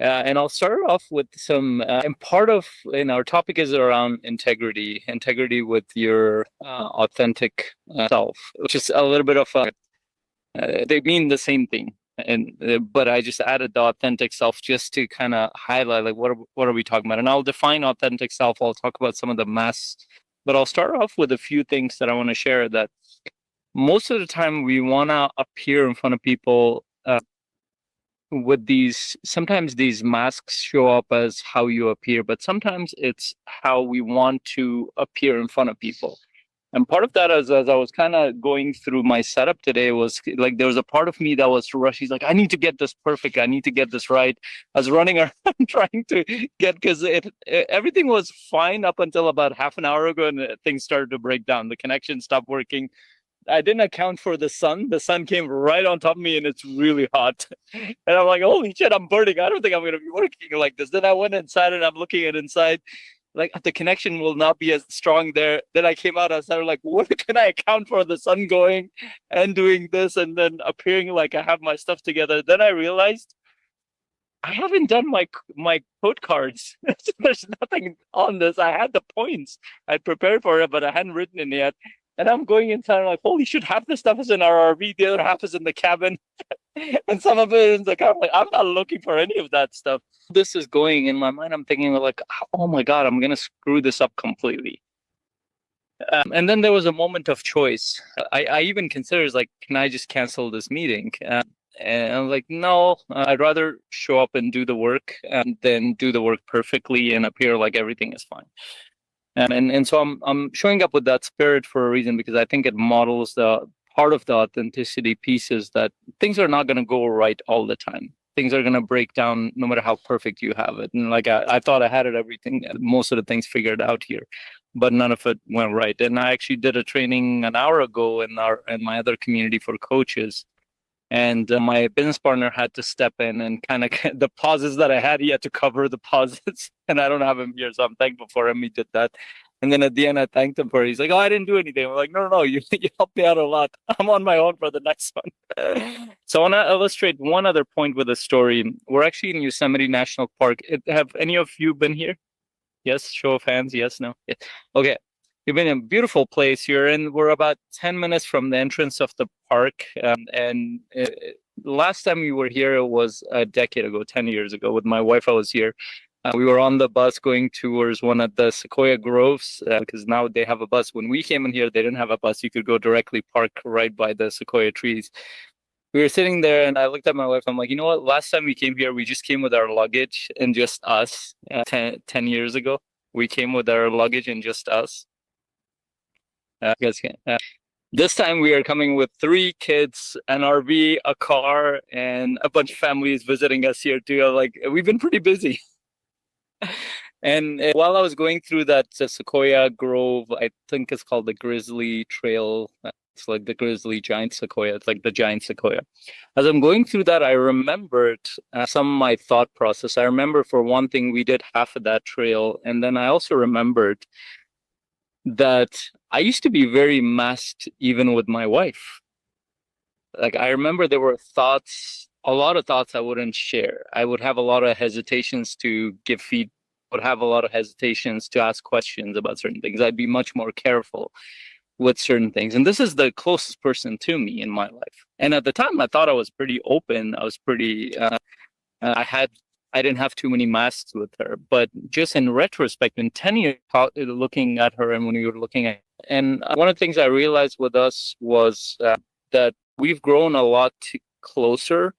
And I'll start off with some, and part of, our topic is around integrity with your authentic self, which is a little bit of they mean the same thing. And but I just added the authentic self just to kind of highlight like what are we talking about? And I'll define authentic self. I'll talk about some of the masks, but I'll start off with a few things that I want to share that most of the time we want to appear in front of people with these. Sometimes these masks show up as how you appear, but sometimes it's how we want to appear in front of people. And part of that, as I was kind of going through my setup today, was like there was a part of me that was rushed. He's like, I need to get this perfect. I need to get this right. I was running around trying to get, because everything was fine up until about half an hour ago, and things started to break down. The connection stopped working. I didn't account for the sun. The sun came right on top of me and it's really hot. And I'm like, holy shit, I'm burning. I don't think I'm going to be working like this. Then I went inside and I'm looking at inside, like the connection will not be as strong there. Then I came out, I started like, what can I account for the sun going and doing this and then appearing like I have my stuff together? Then I realized I haven't done my code cards. There's nothing on this. I had the points. I prepared for it, but I hadn't written it yet. And I'm going inside, I'm like, holy shit, half the stuff is in our RV, the other half is in the cabin. And some of it is in the car. I'm like, I'm not looking for any of that stuff. This is going in my mind. I'm thinking like, oh my God, I'm going to screw this up completely. And then there was a moment of choice. I even considered like, can I just cancel this meeting? And I'm like, no, I'd rather show up and do the work than do the work perfectly and appear like everything is fine. And so I'm showing up with that spirit for a reason, because I think it models the part of the authenticity piece is that things are not going to go right all the time. Things are going to break down no matter how perfect you have it. And like I thought I had it everything, most of the things figured out here, but none of it went right. And I actually did a training an hour ago in my other community for coaches. And my business partner had to step in and kind of the pauses that I had, he had to cover the pauses. And I don't have him here, so I'm thankful for him. He did that. And then at the end, I thanked him for it. He's like, oh, I didn't do anything. I'm like, no, you helped me out a lot. I'm on my own for the next one. So I want to illustrate one other point with a story. We're actually in Yosemite National Park. Have any of you been here? Yes, show of hands. Yes, no. Yeah. Okay. We've been in a beautiful place here, and we're about 10 minutes from the entrance of the park. And last time we were here was a decade ago, 10 years ago. With my wife, I was here. We were on the bus going towards one of the Sequoia Groves, because now they have a bus. When we came in here, they didn't have a bus. You could go directly park right by the Sequoia trees. We were sitting there, and I looked at my wife. I'm like, you know what? Last time we came here, we just came with our luggage and just us 10 years ago. We came with our luggage and just us. This time we are coming with 3 kids, an RV, a car, and a bunch of families visiting us here too. Like, we've been pretty busy. And while I was going through that Sequoia Grove, I think it's called the Grizzly Trail. It's like the Grizzly Giant Sequoia. It's like the giant sequoia. As I'm going through that, I remembered some of my thought process. I remember, for one thing, we did half of that trail. And then I also remembered that I used to be very masked even with my wife. Like, I remember there were thoughts, a lot of thoughts I wouldn't share. I would have a lot of hesitations to give feedback, would have a lot of hesitations to ask questions about certain things. I'd be much more careful with certain things. And this is the closest person to me in my life. And at the time, I thought I was pretty open. I was pretty, I didn't have too many masks with her. But just in retrospect, in 10 years, looking at her and when we were looking at, and one of the things I realized with us was that we've grown a lot closer.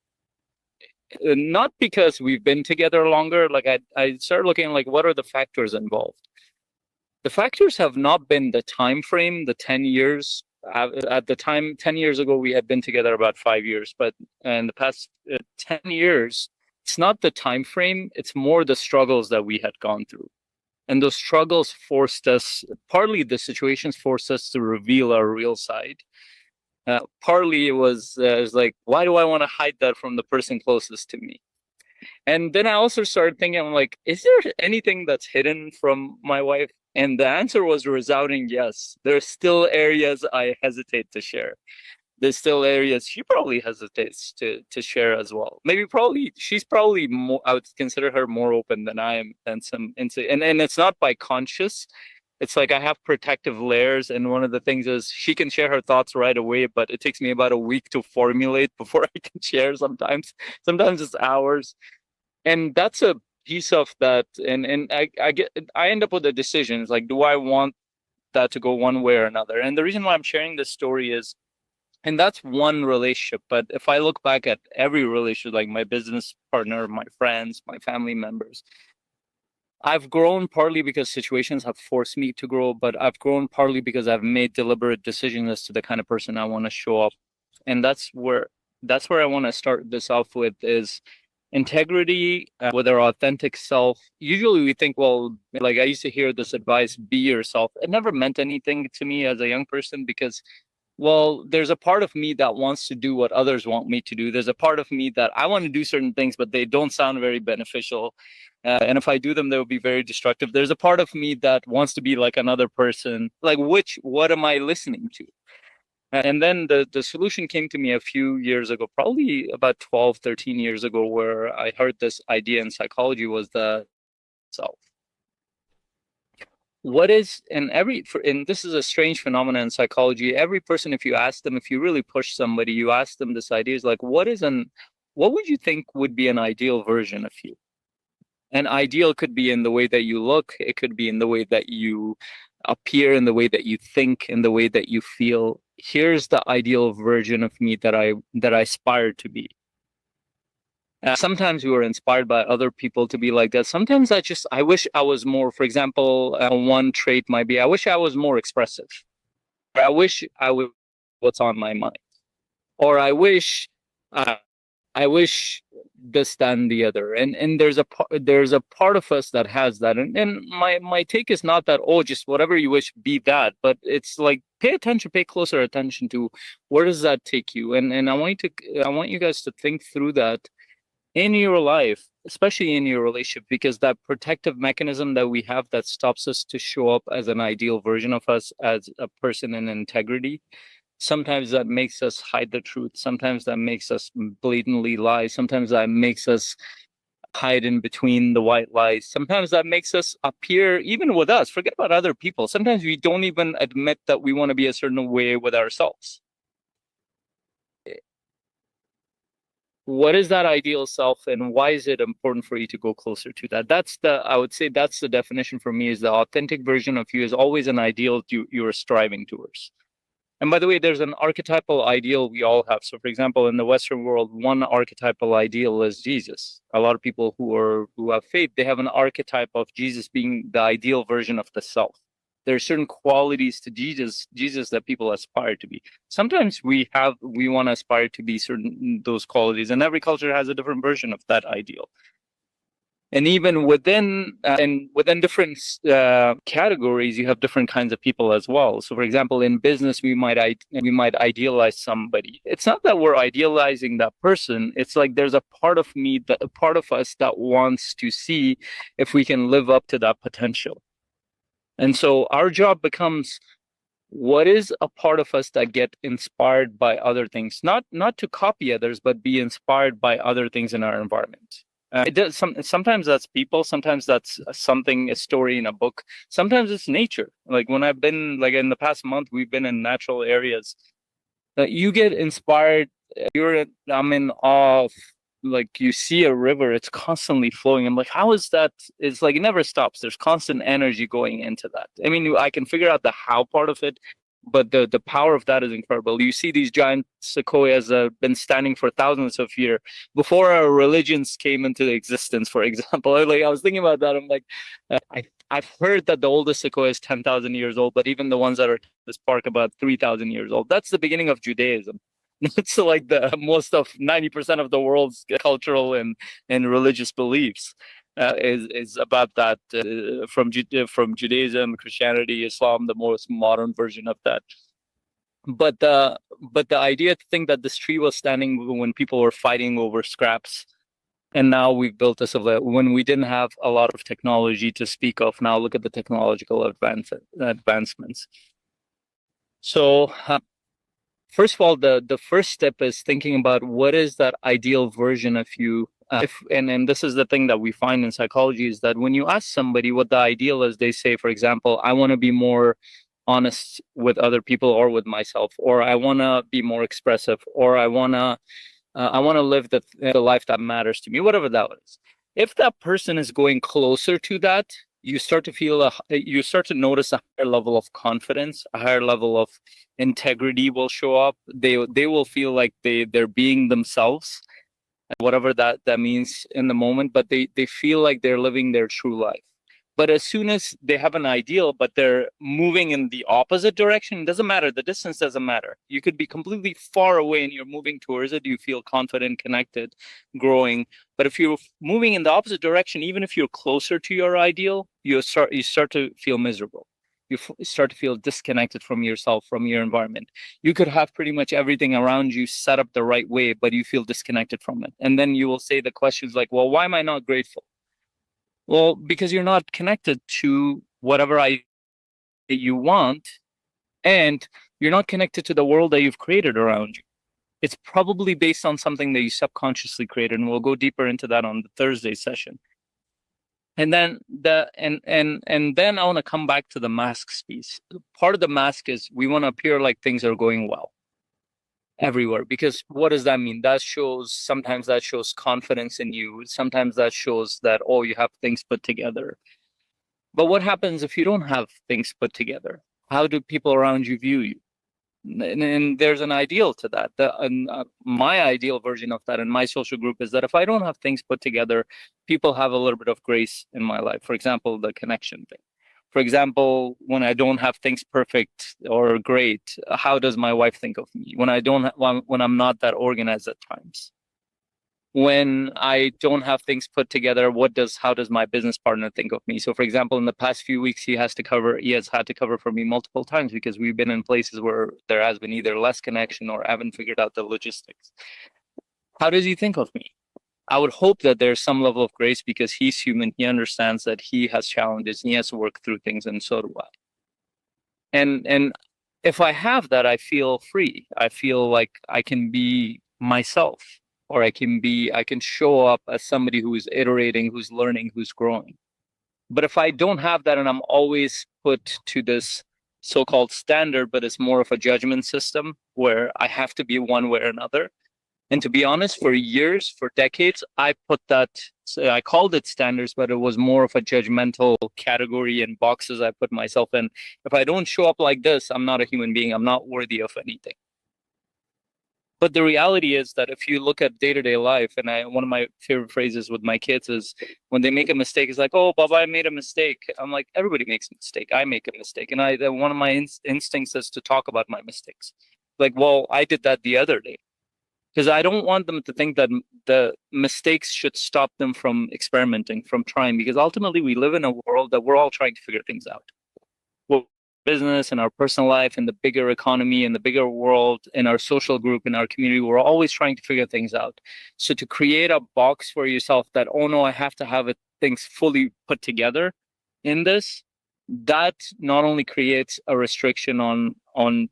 Not because we've been together longer. Like I started looking like, what are the factors involved? The factors have not been the time frame, the 10 years. At the time, 10 years ago, we had been together about 5 years. But in the past 10 years, it's not the time frame. It's more the struggles that we had gone through. And those struggles forced us, partly the situations forced us to reveal our real side. Partly it was like, why do I want to hide that from the person closest to me? And then I also started thinking, I'm like, is there anything that's hidden from my wife? And the answer was resounding yes. There are still areas I hesitate to share. there's still areas she probably hesitates to share as well. She's probably more, I would consider her more open than I am, than some into, and it's not by conscious. It's like I have protective layers, and one of the things is she can share her thoughts right away, but it takes me about a week to formulate before I can share sometimes. Sometimes it's hours. And that's a piece of that, and I end up with a decision. It's like, do I want that to go one way or another? And the reason why I'm sharing this story is, and that's one relationship, but if I look back at every relationship, like my business partner, my friends, my family members, I've grown partly because situations have forced me to grow, but I've grown partly because I've made deliberate decisions as to the kind of person I want to show up. And that's where I want to start this off with is integrity with our authentic self. Usually we think, well, like I used to hear this advice, be yourself. It never meant anything to me as a young person because, well, there's a part of me that wants to do what others want me to do. There's a part of me that I want to do certain things, but they don't sound very beneficial. And if I do them, they will be very destructive. There's a part of me that wants to be like another person. Like, what am I listening to? And then the solution came to me a few years ago, probably about 12, 13 years ago, where I heard this idea in psychology was the self. What is, and this is a strange phenomenon in psychology. Every person, if you ask them, if you really push somebody, you ask them this idea is like, what would you think would be an ideal version of you? An ideal could be in the way that you look. It could be in the way that you appear, in the way that you think, in the way that you feel. Here's the ideal version of me that I aspire to be. Sometimes we were inspired by other people to be like that. Sometimes I wish I was more, for example, one trait might be, I wish I was more expressive. Or I wish I would what's on my mind. Or uh, I wish this, that, and the other. And there's a part of us that has that. And my take is not that, oh, just whatever you wish, be that. But it's like, pay closer attention to where does that take you? And I want you guys to think through that in your life, especially in your relationship, because that protective mechanism that we have that stops us to show up as an ideal version of us as a person in integrity, sometimes that makes us hide the truth. Sometimes that makes us blatantly lie. Sometimes that makes us hide in between the white lies. Sometimes that makes us appear, even with us, forget about other people. Sometimes we don't even admit that we want to be a certain way with ourselves. What is that ideal self, and why is it important for you to go closer to that? I would say that's the definition for me, is the authentic version of you is always an ideal you're striving towards. And by the way, there's an archetypal ideal we all have. So for example, in the Western world, one archetypal ideal is Jesus. A lot of people who have faith, they have an archetype of Jesus being the ideal version of the self. There are certain qualities to Jesus that people aspire to be. Sometimes we want to aspire to be certain those qualities, and every culture has a different version of that ideal. And even within different categories, you have different kinds of people as well. So for example, in business, we might idealize somebody. It's not that we're idealizing that person. It's like there's a part of a part of us that wants to see if we can live up to that potential. And so our job becomes, what is a part of us that get inspired by other things, not to copy others, but be inspired by other things in our environment. Sometimes that's people, sometimes that's a story in a book, sometimes it's nature. Like when I've been, like in the past month, we've been in natural areas that you get inspired. I'm in awe of, like, you see a river, it's constantly flowing. I'm like, how is that? It's like it never stops. There's constant energy going into that. I mean, I can figure out the how part of it, but the power of that is incredible. You see these giant sequoias that have been standing for thousands of years before our religions came into existence, for example. Like, I was thinking about that. I'm like, I've heard that the oldest sequoia is 10,000 years old, but even the ones that are this park about 3,000 years old. That's the beginning of Judaism. It's like the most of 90% of the world's cultural and religious beliefs is about that, from Judaism, Christianity, Islam, the most modern version of that. But the idea to think that this tree was standing when people were fighting over scraps, and now we've built a civilization when we didn't have a lot of technology to speak of. Now look at the technological advancements. So first of all, the first step is thinking about what is that ideal version of you. And this is the thing that we find in psychology is that when you ask somebody what the ideal is, they say, for example, I want to be more honest with other people or with myself, or I want to be more expressive, or I want to live the life that matters to me, whatever that is. If that person is going closer to that, you start to notice a higher level of confidence, a higher level of integrity will show up. They will feel like they're being themselves, whatever that means in the moment, but they feel like they're living their true life. But as soon as they have an ideal, but they're moving in the opposite direction, it doesn't matter. The distance doesn't matter. You could be completely far away and you're moving towards it. You feel confident, connected, growing. But if you're moving in the opposite direction, even if you're closer to your ideal, you start to feel miserable. Start to feel disconnected from yourself, from your environment. You could have pretty much everything around you set up the right way, but you feel disconnected from it. And then you will say the questions like, well, why am I not grateful? Well, because you're not connected to whatever you want, and you're not connected to the world that you've created around you. It's probably based on something that you subconsciously created, and we'll go deeper into that on the Thursday session. And then then I want to come back to the masks piece. Part of the mask is we want to appear like things are going well everywhere, because what does that mean? Sometimes that shows confidence in you, sometimes that shows that, oh, you have things put together. But what happens if you don't have things put together? How do people around you view you? And there's an ideal to that. My ideal version of that in my social group is that if I don't have things put together, people have a little bit of grace in my life. For example, the connection thing. For example, when I don't have things perfect or great, how does my wife think of me? When I'm not that organized at times, when I don't have things put together, how does my business partner think of me? So for example, in the past few weeks, he has had to cover for me multiple times because we've been in places where there has been either less connection or haven't figured out the logistics. How does he think of me? I would hope that there's some level of grace because he's human. He understands that he has challenges, he has to work through things, and so do I. And if I have that, I feel free. I feel like I can be myself, or I can show up as somebody who is iterating, who's learning, who's growing. But if I don't have that and I'm always put to this so-called standard, but it's more of a judgment system where I have to be one way or another. And to be honest, for years, for decades, I called it standards, but it was more of a judgmental category and boxes I put myself in. If I don't show up like this, I'm not a human being. I'm not worthy of anything. But the reality is that if you look at day-to-day life, and one of my favorite phrases with my kids is when they make a mistake, it's like, oh, Baba, I made a mistake. I'm like, everybody makes a mistake. I make a mistake. And one of my instincts is to talk about my mistakes. Like, well, I did that the other day. Because I don't want them to think that the mistakes should stop them from experimenting, from trying, because ultimately we live in a world that we're all trying to figure things out. Well, business and our personal life and the bigger economy and the bigger world in our social group, in our community, we're always trying to figure things out. So to create a box for yourself that, oh no, I have to have things fully put together in this, that not only creates a restriction on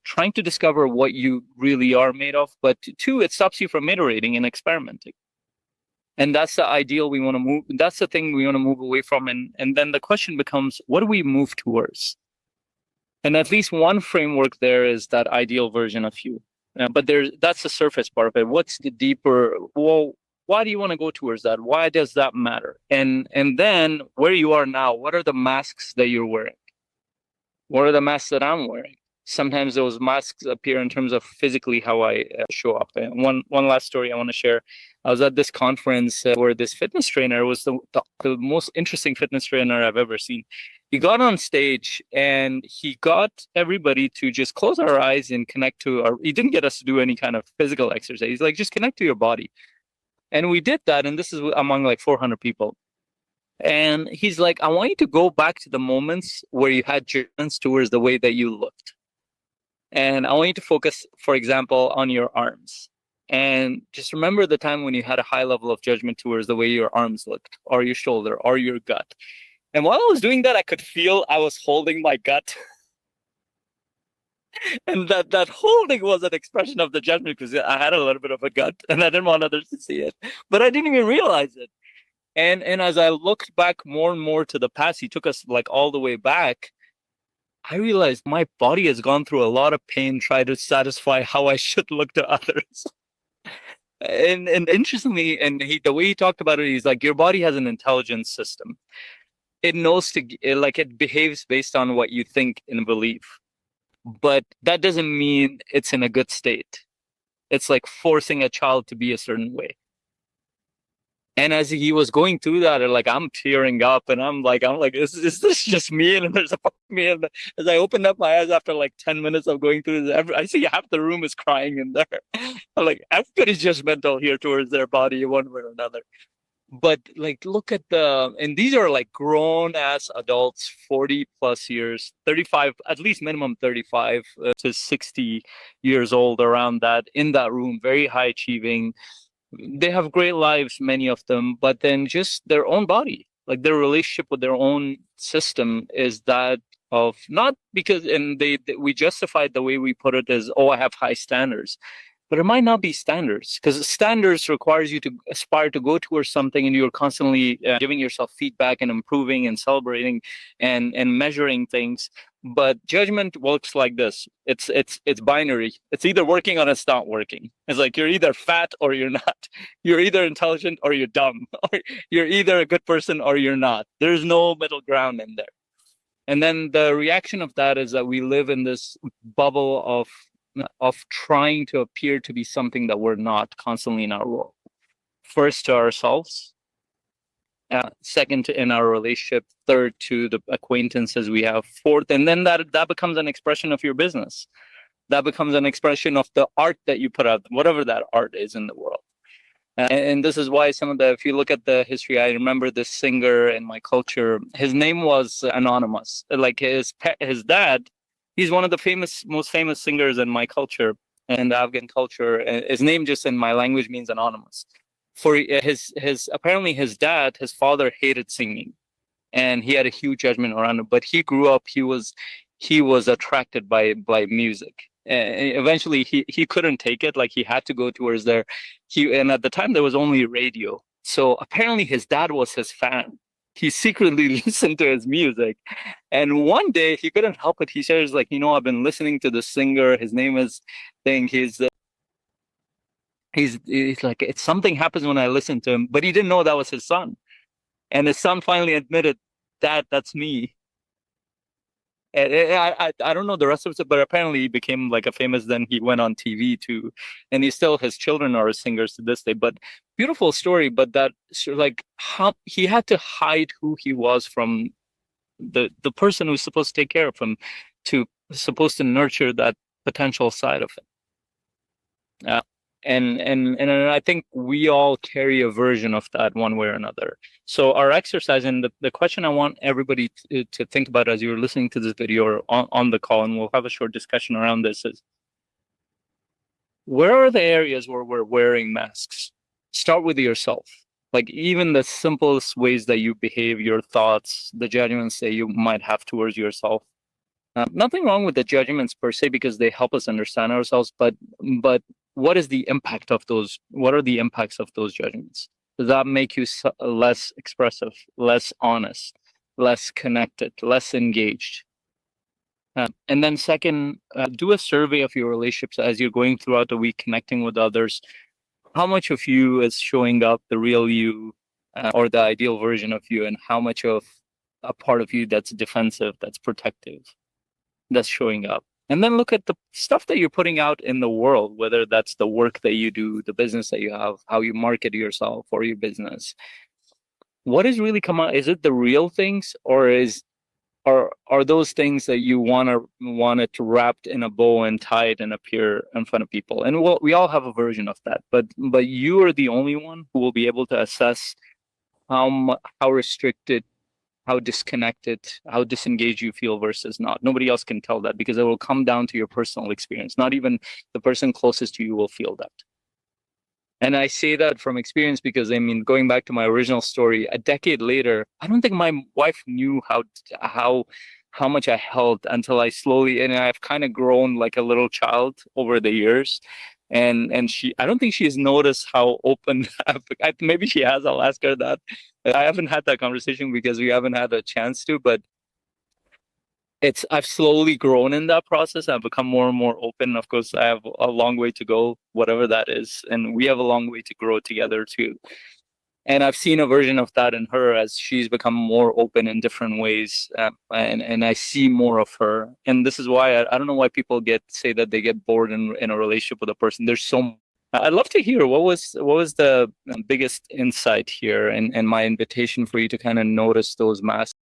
trying to discover what you really are made of, but two, it stops you from iterating and experimenting. And that's the ideal we want to move. That's the thing we want to move away from. And then the question becomes, what do we move towards? And at least one framework there is that ideal version of you. But that's the surface part of it. What's the deeper? Well, why do you want to go towards that? Why does that matter? And then where you are now, what are the masks that you're wearing? What are the masks that I'm wearing? Sometimes those masks appear in terms of physically how I show up. And one last story I want to share. I was at this conference where this fitness trainer was the most interesting fitness trainer I've ever seen. He got on stage and he got everybody to just close our eyes and connect to he didn't get us to do any kind of physical exercise. He's like, just connect to your body. And we did that. And this is among like 400 people. And he's like, I want you to go back to the moments where you had judgments towards the way that you looked. And I want you to focus, for example, on your arms. And just remember the time when you had a high level of judgment towards the way your arms looked, or your shoulder, or your gut. And while I was doing that, I could feel I was holding my gut. And that whole thing was an expression of the judgment because I had a little bit of a gut and I didn't want others to see it, but I didn't even realize it. And as I looked back more and more to the past, he took us like all the way back. I realized my body has gone through a lot of pain trying to satisfy how I should look to others. And interestingly, the way he talked about it, he's like, your body has an intelligence system. It knows like it behaves based on what you think and believe, but that doesn't mean it's in a good state. It's like forcing a child to be a certain way. And as he was going through that, like I'm tearing up, and I'm like, is this just me? And there's a part of me, and as I opened up my eyes after like 10 minutes of going through this, I see half the room is crying in there. I'm like, everybody's judgmental here towards their body, one way or another. But like, look at and these are like grown ass adults, 40 plus years, 35, at least minimum 35 to 60 years old, around that, in that room, very high achieving. They have great lives, many of them, but then just their own body, like their relationship with their own system is that of not because, and we justified the way we put it as, oh, I have high standards, but it might not be standards, because standards requires you to aspire to go towards something, and you're constantly giving yourself feedback and improving and celebrating and measuring things. But judgment works like this. It's binary. It's either working or it's not working. It's like you're either fat or you're not. You're either intelligent or you're dumb. Or you're either a good person or you're not. There's no middle ground in there. And then the reaction of that is that we live in this bubble of trying to appear to be something that we're not constantly in our world. First to ourselves, second in our relationship, third to the acquaintances we have, fourth, and then that becomes an expression of your business. That becomes an expression of the art that you put out, whatever that art is in the world. And this is why if you look at the history, I remember this singer in my culture, his name was anonymous. Like his dad, he's one of the most famous singers in my culture and Afghan culture. His name just in my language means anonymous. For apparently his dad, his father hated singing, and he had a huge judgment around it. But he grew up, he was attracted by music. Eventually he couldn't take it, like he had to go towards there. And at the time there was only radio, so apparently his dad was his fan. He secretly listened to his music, and one day he couldn't help it. He says, like, I've been listening to the singer, his name is thing, he's like, it's something happens when I listen to him. But he didn't know that was his son, and his son finally admitted, Dad, that's me. And I don't know the rest of it, but apparently he became like a famous. Then he went on TV too, and his children are singers to this day. But beautiful story. But that, like, how he had to hide who he was from the person who's supposed to take care of him, supposed to nurture that potential side of it. And I think we all carry a version of that one way or another. So our exercise, and the question I want everybody to think about as you're listening to this video or on the call, and we'll have a short discussion around this, is where are the areas where we're wearing masks? Start with yourself. Like even the simplest ways that you behave, your thoughts, the judgments that you might have towards yourself. Nothing wrong with the judgments per se, because they help us understand ourselves, but what is the impact of those? What are the impacts of those judgments? Does that make you less expressive, less honest, less connected, less engaged? And then second, do a survey of your relationships as you're going throughout the week, connecting with others. How much of you is showing up, the real you, or the ideal version of you, and how much of a part of you that's defensive, that's protective, that's showing up? And then look at the stuff that you're putting out in the world, whether that's the work that you do, the business that you have, how you market yourself or your business. What is really come out? Is it the real things, or are those things that you want it wrapped in a bow and tied and appear in front of people? And we all have a version of that, but you are the only one who will be able to assess how restricted, how disconnected, how disengaged you feel versus not. Nobody else can tell that, because it will come down to your personal experience. Not even the person closest to you will feel that. And I say that from experience because, I mean, going back to my original story, a decade later, I don't think my wife knew how how much I held until I slowly, and I've kind of grown like a little child over the years. And she, I don't think she's noticed how open maybe she has. I'll ask her that. I haven't had that conversation because we haven't had a chance to, but I've slowly grown in that process. I've become more and more open. Of course, I have a long way to go, whatever that is, and we have a long way to grow together too. And I've seen a version of that in her as she's become more open in different ways, and I see more of her. And this is why I don't know why people say that they get bored in a relationship with a person. There's so. I'd love to hear what was the biggest insight here, and my invitation for you to kind of notice those masks.